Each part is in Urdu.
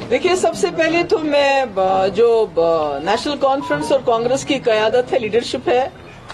دیکھیے، سب سے پہلے تو میں جو نیشنل کانفرنس اور کانگریس کی قیادت ہے، لیڈرشپ ہے،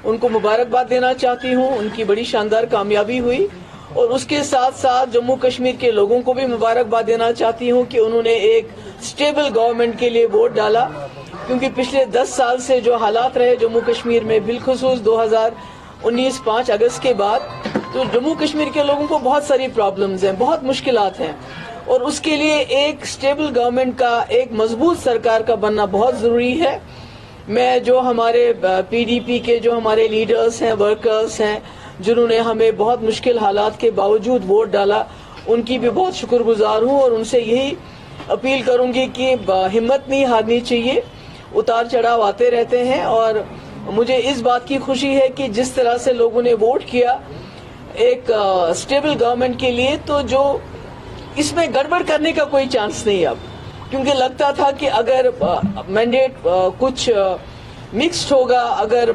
ان کو مبارکباد دینا چاہتی ہوں. ان کی بڑی شاندار کامیابی ہوئی، اور اس کے ساتھ ساتھ جموں کشمیر کے لوگوں کو بھی مبارکباد دینا چاہتی ہوں کہ انہوں نے ایک سٹیبل گورنمنٹ کے لیے ووٹ ڈالا. کیونکہ پچھلے 10 سال سے جو حالات رہے جموں کشمیر میں، بالخصوص 2019 5 اگست کے بعد، تو جموں کشمیر کے لوگوں کو بہت ساری پرابلمز ہیں، بہت مشکلات ہیں، اور اس کے لیے ایک سٹیبل گورنمنٹ کا، ایک مضبوط سرکار کا بننا بہت ضروری ہے. میں جو ہمارے پی ڈی پی کے جو ہمارے لیڈرز ہیں، ورکرز ہیں، جنہوں نے ہمیں بہت مشکل حالات کے باوجود ووٹ ڈالا، ان کی بھی بہت شکر گزار ہوں، اور ان سے یہی اپیل کروں گی کہ ہمت نہیں ہارنی چاہیے. اتار چڑھاؤ آتے رہتے ہیں، اور مجھے اس بات کی خوشی ہے کہ جس طرح سے لوگوں نے ووٹ کیا ایک سٹیبل گورنمنٹ کے لیے، تو جو اس میں گڑبڑ کرنے کا کوئی چانس نہیں اب. کیونکہ لگتا تھا کہ اگر مینڈیٹ کچھ مکسڈ ہوگا، اگر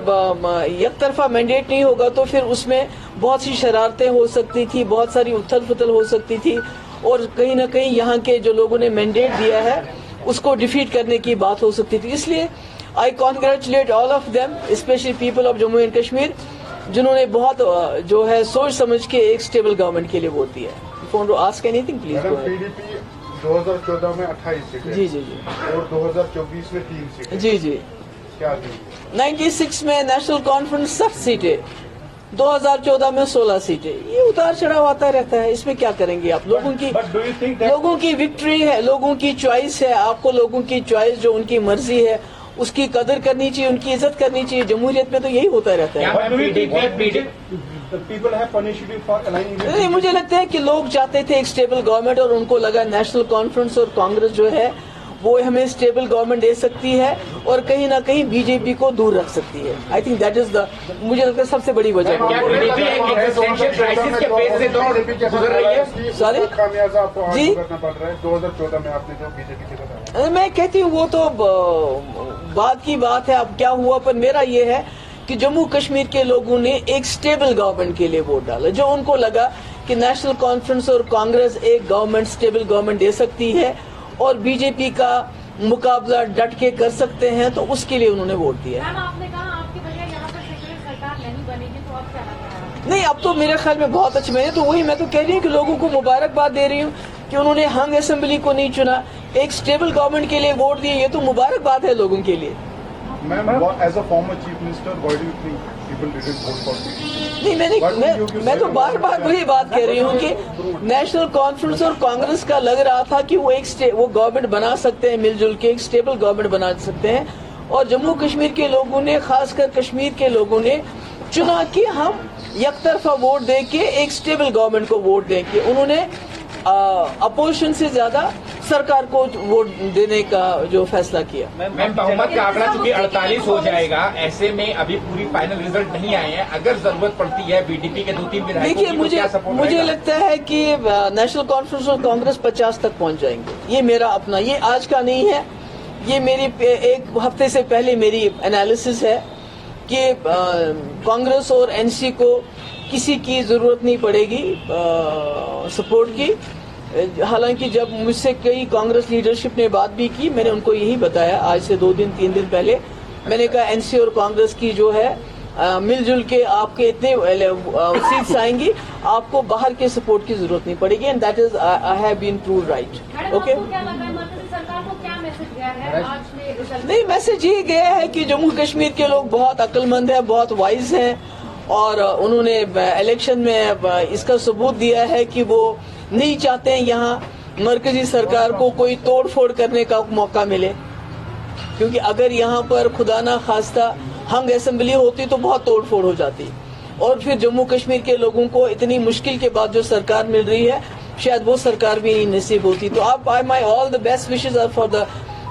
یک طرفہ مینڈیٹ نہیں ہوگا، تو پھر اس میں بہت سی شرارتیں ہو سکتی تھی، بہت ساری اتھل پھتل ہو سکتی تھی، اور کہیں نہ کہیں یہاں کے جو لوگوں نے مینڈیٹ دیا ہے اس کو ڈیفیٹ کرنے کی بات ہو سکتی تھی. اس لیے I congratulate all of them, especially people of Jammu and Kashmir, جنہوں نے بہت جو ہے سوچ سمجھ کے ایک سٹیبل گورنمنٹ کے لیے ووٹ دیا ہے. Ask any thing please. P D P 2014 میں 28 سیٹیں، جی، اور 2024 میں 3 سیٹیں. جی. کیا دی؟ 96 میں نیشنل کانفرنس 60 سیٹیں، 2014 میں 16 سیٹیں. یہ اتار چڑھاؤ آتا رہتا ہے، اس میں کیا کریں گے آپ؟ لوگوں کی وکٹری ہے، لوگوں کی چوائس ہے. آپ کو لوگوں کی چوائس، جو ان کی مرضی ہے، اس کی قدر کرنی چاہیے، ان کی عزت کرنی چاہیے. جمہوریت میں تو یہی ہوتا رہتا ہے. نہیں، مجھے لگتا ہے کہ لوگ چاہتے تھے ایک سٹیبل گورنمنٹ، اور ان کو لگا نیشنل کانفرنس اور کانگریس جو ہے وہ ہمیں سٹیبل گورنمنٹ دے سکتی ہے، اور کہیں نہ کہیں بی جے پی کو دور رکھ سکتی ہے. آئی تھنک دیٹ از مجھے لگتا ہے سب سے بڑی وجہ. جی، 2014 میں آپ نے جو بی جے پی کے بتایا، میں کہتی ہوں وہ تو بات کی بات ہے، اب کیا ہوا. پر میرا یہ ہے کہ جموں کشمیر کے لوگوں نے ایک سٹیبل گورنمنٹ کے لیے ووٹ ڈالا. جو ان کو لگا کہ نیشنل کانفرنس اور کانگریس ایک گورنمنٹ، سٹیبل گورنمنٹ دے سکتی ہے، اور بی جے پی کا مقابلہ ڈٹ کے کر سکتے ہیں، تو اس کے لیے انہوں نے ووٹ دیا. آپ نے کہا آپ کی وجہ یہاں پر سیکولر سرکار نہیں بنے گی، تو اب کیا لگتا ہے؟ نہیں، اب تو میرے خیال میں بہت اچھا. میں تو کہہ رہی ہوں کہ لوگوں کو مبارکباد دے رہی ہوں کہ انہوں نے ہنگ اسمبلی کو نہیں چنا، ایک سٹیبل گورنمنٹ کے لیے ووٹ دیے. یہ تو مبارکباد ہے لوگوں کے لیے. As a farmer chief minister, why do you think people didn't vote for P D P? نہیں، میں تو بار بار وہی بات کہہ رہی ہوں کہ نیشنل کانفرنس اور کانگریس کا لگ رہا تھا کہ وہ گورنمنٹ بنا سکتے ہیں، مل جل کے ایک سٹیبل گورنمنٹ بنا سکتے ہیں. اور جموں کشمیر کے لوگوں نے، خاص کر کشمیر کے لوگوں نے چنا کہ ہم یک طرفہ ووٹ دے کے ایک سٹیبل گورنمنٹ کو ووٹ دیں کہ انہوں نے اپوزیشن سے زیادہ سرکار کو ووٹ دینے کا جو فیصلہ کیا. میم، بہمت کا آنکڑا چونکہ 48 ہو جائے گا، ایسے میں ابھی پوری فائنل ریزلٹ نہیں آئے ہیں، اگر ضرورت پڑتی ہے بی ڈی پی کے 2-3 دیکھیے، مجھے لگتا ہے کہ نیشنل کانفرنس اور کانگریس 50 تک پہنچ جائیں گے. یہ میرا اپنا، یہ آج کا نہیں ہے، یہ میری ایک ہفتے سے پہلے میری انالیسس ہے کہ کانگریس اور این سی کو کسی کی ضرورت نہیں پڑے گی سپورٹ کی. حالانکہ جب مجھ سے کئی کانگریس لیڈرشپ نے بات بھی کی، میں نے ان کو یہی بتایا آج سے 2-3 دن پہلے. میں نے کہا این سی اور کانگریس کی جو ہے مل جل کے آپ کے اتنے سیٹس آئیں گی، آپ کو باہر کے سپورٹ کی ضرورت نہیں پڑے گی. And that is I have been proved right. Okay, نہیں، میسج یہ گیا ہے کہ جموں کشمیر کے لوگ بہت عقل مند ہیں، بہت وائز ہیں، اور انہوں نے الیکشن میں اس کا ثبوت دیا ہے کہ وہ نہیں چاہتے ہیں یہاں مرکزی سرکار کو کوئی توڑ پھوڑ کرنے کا موقع ملے. کیونکہ اگر یہاں پر خدا نہ خواستہ ہنگ اسمبلی ہوتی تو بہت توڑ پھوڑ ہو جاتی، اور پھر جموں کشمیر کے لوگوں کو اتنی مشکل کے بعد جو سرکار مل رہی ہے، شاید وہ سرکار بھی نہیں نصیب ہوتی. تو آپ my all the best wishes are for the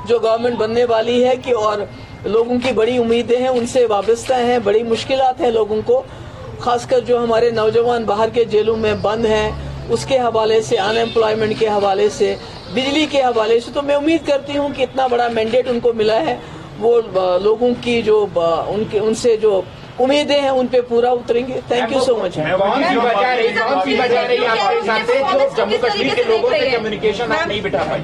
جو گورنمنٹ بننے والی ہے، کہ اور لوگوں کی بڑی امیدیں ہیں، ان سے وابستہ ہیں، بڑی مشکلات ہیں لوگوں کو، خاص کر جو ہمارے نوجوان باہر کے جیلوں میں بند ہیں، اس کے حوالے سے، ان امپلائمنٹ کے حوالے سے، بجلی کے حوالے سے. تو میں امید کرتی ہوں کہ اتنا بڑا مینڈیٹ ان کو ملا ہے، وہ لوگوں کی جو ان سے جو امیدیں ہیں ان پہ پورا اتریں گے. تھینک یو سو مچ. کون سی وجہ رہی آپ کے ساتھ جو جموں کشمیر کے لوگوں سے کمیونیکیشن آپ نہیں بٹھا پائی؟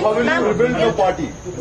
How will you rebuild the party?